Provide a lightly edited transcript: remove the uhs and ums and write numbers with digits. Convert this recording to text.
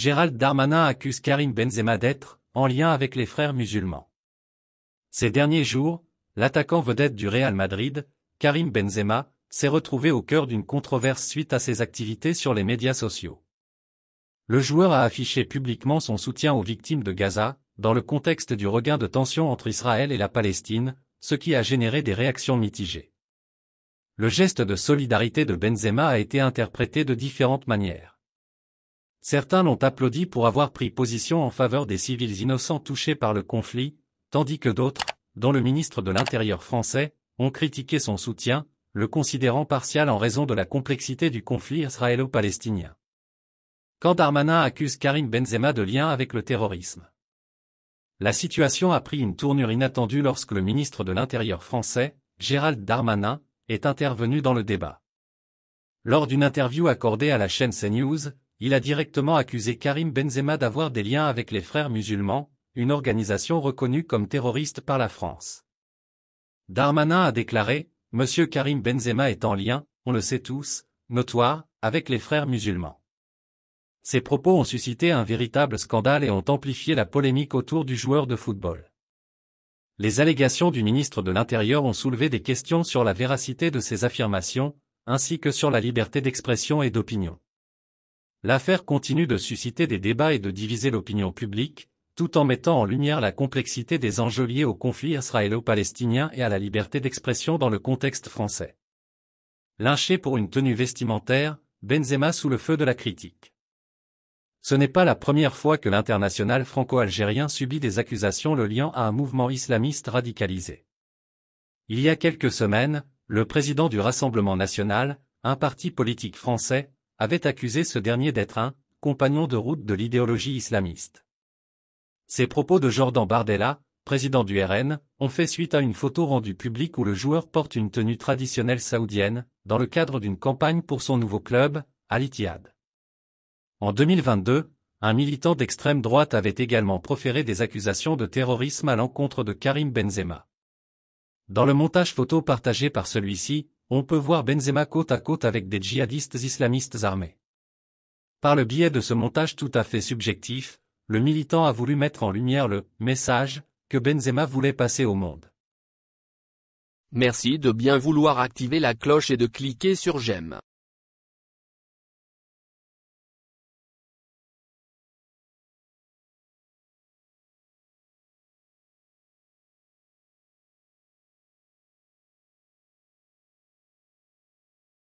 Gérald Darmanin accuse Karim Benzema d'être en lien avec les frères musulmans. Ces derniers jours, l'attaquant vedette du Real Madrid, Karim Benzema, s'est retrouvé au cœur d'une controverse suite à ses activités sur les médias sociaux. Le joueur a affiché publiquement son soutien aux victimes de Gaza, dans le contexte du regain de tensions entre Israël et la Palestine, ce qui a généré des réactions mitigées. Le geste de solidarité de Benzema a été interprété de différentes manières. Certains l'ont applaudi pour avoir pris position en faveur des civils innocents touchés par le conflit, tandis que d'autres, dont le ministre de l'Intérieur français, ont critiqué son soutien, le considérant partial en raison de la complexité du conflit israélo-palestinien. Quand Darmanin accuse Karim Benzema de lien avec le terrorisme. La situation a pris une tournure inattendue lorsque le ministre de l'Intérieur français, Gérald Darmanin, est intervenu dans le débat. Lors d'une interview accordée à la chaîne CNews, il a directement accusé Karim Benzema d'avoir des liens avec les Frères musulmans, une organisation reconnue comme terroriste par la France. Darmanin a déclaré « Monsieur Karim Benzema est en lien, on le sait tous, notoire, avec les Frères musulmans ». Ces propos ont suscité un véritable scandale et ont amplifié la polémique autour du joueur de football. Les allégations du ministre de l'Intérieur ont soulevé des questions sur la véracité de ces affirmations, ainsi que sur la liberté d'expression et d'opinion. L'affaire continue de susciter des débats et de diviser l'opinion publique, tout en mettant en lumière la complexité des enjeux liés au conflit israélo-palestinien et à la liberté d'expression dans le contexte français. Lynché pour une tenue vestimentaire, Benzema sous le feu de la critique. Ce n'est pas la première fois que l'international franco-algérien subit des accusations le liant à un mouvement islamiste radicalisé. Il y a quelques semaines, le président du Rassemblement national, un parti politique français, avait accusé ce dernier d'être un « compagnon de route de l'idéologie islamiste ». Ces propos de Jordan Bardella, président du RN, ont fait suite à une photo rendue publique où le joueur porte une tenue traditionnelle saoudienne, dans le cadre d'une campagne pour son nouveau club, Al Ittihad. En 2022, un militant d'extrême droite avait également proféré des accusations de terrorisme à l'encontre de Karim Benzema. Dans le montage photo partagé par celui-ci, on peut voir Benzema côte à côte avec des djihadistes islamistes armés. Par le biais de ce montage tout à fait subjectif, le militant a voulu mettre en lumière le « message » que Benzema voulait passer au monde. Merci de bien vouloir activer la cloche et de cliquer sur j'aime.